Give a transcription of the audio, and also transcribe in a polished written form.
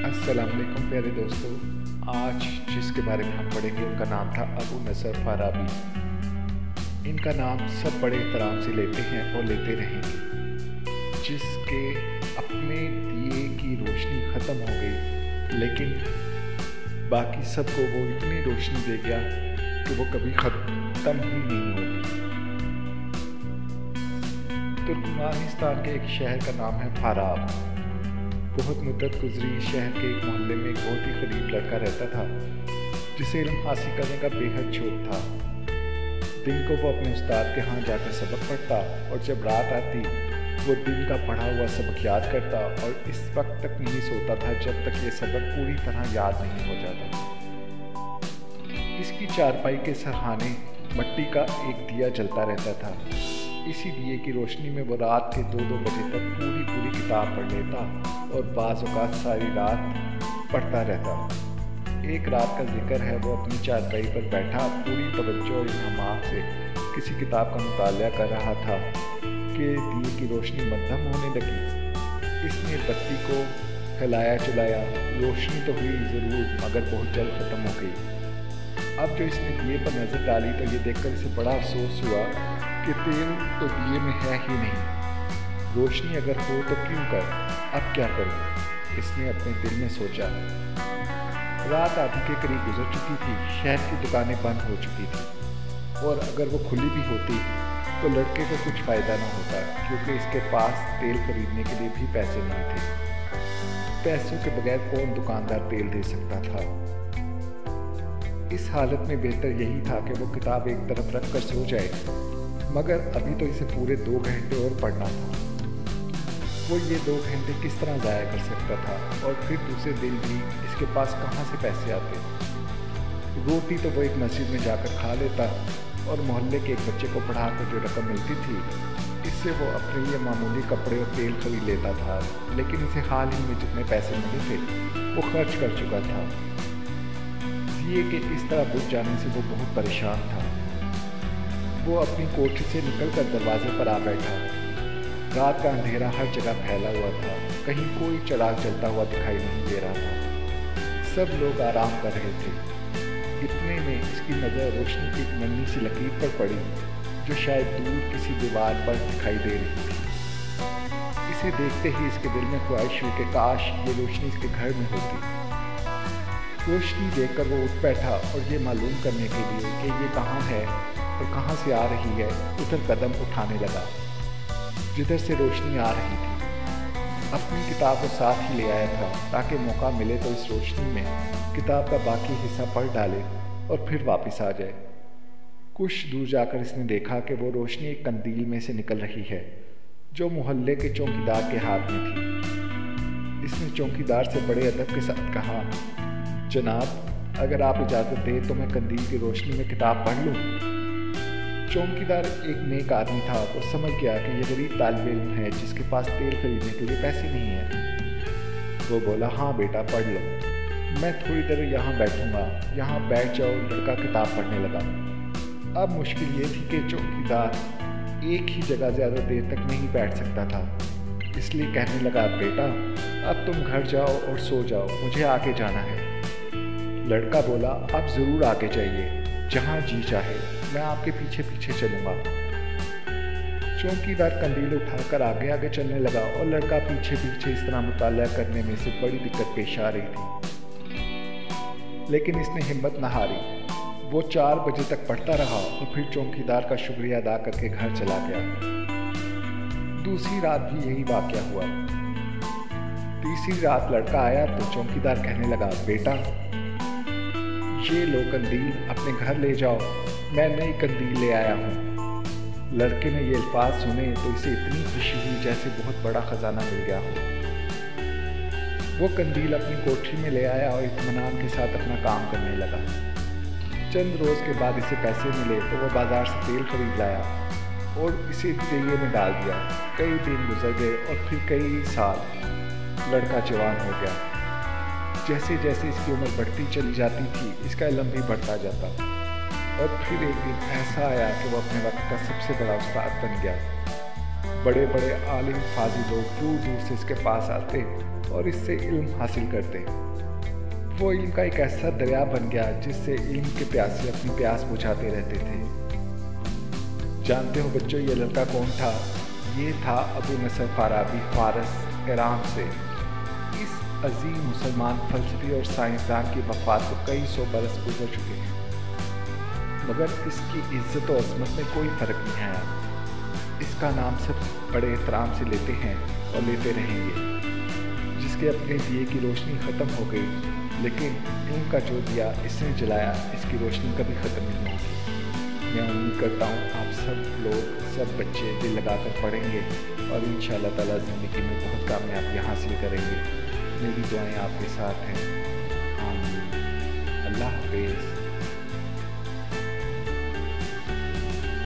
अस्सलाम वालेकुम प्यारे दोस्तों। आज जिसके बारे में हम पढ़ेंगे उनका नाम था अबू नसर फाराबी। इनका नाम सब बड़े एहतराम से लेते हैं और लेते रहेंगे। जिसके अपने दिए की रोशनी ख़त्म हो गई, लेकिन बाकी सबको वो इतनी रोशनी दे गया कि वो कभी ख़त्म ही नहीं होगी। तुर्कमानिस्तान के एक शहर का नाम है फाराब। बहुत मुद्दत गुजरी। शहर के एक मोहल्ले में एक बहुत ही करीब लड़का रहता था जिसे इल्म हासिल करने का बेहद शौक था। दिन को वो अपने उस्ताद के यहाँ जाकर सबक पढ़ता और जब रात आती वो दिन का पढ़ा हुआ सबक याद करता और इस वक्त तक नहीं सोता था जब तक ये सबक पूरी तरह याद नहीं हो जाता। इसकी चारपाई के सरहाने मट्टी का एक दिया जलता रहता था। इसी दिए की रोशनी में वो रात के 2-2 बजे तक पूरी किताब पढ़ लेता और बाज़ औक़ात सारी रात पढ़ता रहता। एक रात का जिक्र है, वो अपनी चारपाई पर बैठा पूरी तवज्जो और इंहमाक से किसी किताब का मुतालिया कर रहा था कि दिए की रोशनी मद्धम होने लगी। इसने बत्ती को हिलाया चलाया। रोशनी तो हुई ज़रूर, मगर बहुत जल्द ख़त्म हो गई। अब जो इसने दिए पर नज़र डाली तो ये देखकर इसे बड़ा अफसोस हुआ कि तेल तो दिए में है ही नहीं। रोशनी अगर हो तो क्यों कर, अब क्या करूं? इसने अपने दिल में सोचा। रात आधी के करीब गुजर चुकी थी। शहर की दुकानें बंद हो चुकी थी और अगर वो खुली भी होती तो लड़के को कुछ फ़ायदा न होता, क्योंकि इसके पास तेल खरीदने के लिए भी पैसे नहीं थे। पैसों के बगैर कौन दुकानदार तेल दे सकता था। इस हालत में बेहतर यही था कि वो किताब एक तरफ रख कर सो जाए, मगर अभी तो इसे पूरे 2 घंटे और पढ़ना था। वो ये 2 घंटे किस तरह ज़ाया कर सकता था, और फिर दूसरे दिन भी इसके पास कहाँ से पैसे आते। रोटी तो वो एक मस्जिद में जाकर खा लेता और मोहल्ले के एक बच्चे को पढ़ाकर जो रकम मिलती थी इससे वो अपने लिए मामूली कपड़े और तेल खरीद लेता था। लेकिन इसे हाल ही में जितने पैसे मिले थे वो खर्च कर चुका था। दिए के इस तरह बुझ जाने से वो बहुत परेशान था। वो अपनी कोठी से निकलकर दरवाजे पर आ बैठा। रात का अंधेरा हर जगह फैला हुआ था। कहीं कोई चिराग जलता हुआ दिखाई नहीं दे रहा था। सब लोग आराम कर रहे थे। इतने में इसकी नज़र रोशनी की एक नन्ही सी लकीर पर पड़ी जो शायद दूर किसी दीवार पर दिखाई दे रही थी। इसे देखते ही इसके दिल में ख्वाहिश हुई कि काश ये रोशनी इसके घर में होती। रोशनी देखकर वो उठ बैठा और ये मालूम करने के लिए कि ये कहाँ है और कहाँ से आ रही है उधर कदम उठाने लगा जिधर से रोशनी आ रही थी। अपनी किताब को साथ ही ले आया था ताकि मौका मिले तो इस रोशनी में किताब का बाकी हिस्सा पढ़ डाले और फिर वापस आ जाए। कुछ दूर जाकर इसने देखा कि वो रोशनी एक कंदील में से निकल रही है जो मोहल्ले के चौकीदार के हाथ में थी। इसने चौकीदार से बड़े अदब के साथ कहा, जनाब अगर आप इजाज़त दें तो मैं कंदील की रोशनी में किताब पढ़ लूँ। चौकीदार एक नेक आदमी था। वो समझ गया कि ये गरीब तालिब इल्म है जिसके पास तेल खरीदने के लिए पैसे नहीं हैं। वो बोला, हाँ बेटा पढ़ लो, मैं थोड़ी देर यहाँ बैठूँगा। यहाँ बैठ जाओ। लड़का किताब पढ़ने लगा। अब मुश्किल ये थी कि चौकीदार एक ही जगह ज़्यादा देर तक नहीं बैठ सकता था, इसलिए कहने लगा, बेटा अब तुम घर जाओ और सो जाओ, मुझे आगे जाना है। लड़का बोला, आप ज़रूर आगे जाइए, जहाँ जी चाहे, मैं आपके पीछे पीछे चलूँगा। चौकीदार कंदील उठाकर आगे आगे चलने लगा और लड़का पीछे पीछे इस तरह मुताला करने में से बड़ी दिक्कत पेश आ रही थी। लेकिन इसने हिम्मत न हारी। वो 4 बजे तक पढ़ता रहा और फिर चौकीदार का शुक्रिया अदा करके घर चला गया। दूसरी रात भी यही वाक़या हुआ। तीसरी रात लड़का आया तो चौकीदार कहने लगा, बेटा ये लो कंदील, अपने घर ले जाओ, मैं नई कंदील ले आया हूँ। लड़के ने ये अल्फाज सुने तो इसे इतनी खुशी हुई जैसे बहुत बड़ा ख़जाना मिल गया हो। वो कंदील अपनी कोठरी में ले आया और इत्मीनान के साथ अपना काम करने लगा। चंद रोज़ के बाद इसे पैसे मिले तो वो बाज़ार से तेल खरीद लाया और इसे दिए में डाल दिया। कई दिन गुजर गए और फिर कई साल। लड़का जवान हो गया। जैसे जैसे इसकी उम्र बढ़ती चली जाती थी इसका इल्म भी बढ़ता जाता और फिर एक दिन ऐसा आया कि वो अपने वक्त का सबसे बड़ा उस्ताद बन गया। बड़े बड़े आलिम फाजी लोग दूर दूर से इसके पास आते और इससे इल्म हासिल करते। वो इल्म का एक ऐसा दरिया बन गया जिससे इल्म के प्यासे अपनी प्यास बुझाते रहते थे। जानते हो बच्चों, ये लड़का कौन था? ये था अबू नसर फाराबी, फारस, ईरान से। इस अजीम मुसलमान फलसफी और साइंसदान की वफ़ात को कई सौ बरस गुजर चुके हैं, मगर इसकी इज्जत और अज़मत में कोई फ़र्क नहीं आया। इसका नाम सब बड़े एहतराम से लेते हैं और लेते रहेंगे। जिसके अपने दिए की रोशनी ख़त्म हो गई, लेकिन इनका जो दिया इसने जलाया, इसकी रोशनी कभी ख़त्म नहीं होगी। मैं उम्मीद करता हूँ आप सब लोग, सब बच्चे दिल लगाकर पढ़ेंगे और इंशाअल्लाह ताला ज़िंदगी में बहुत कामयाबी हासिल करेंगे। मेरी दुआएं आपके साथ हैं। आमीन। अल्लाह हाफ़िज़।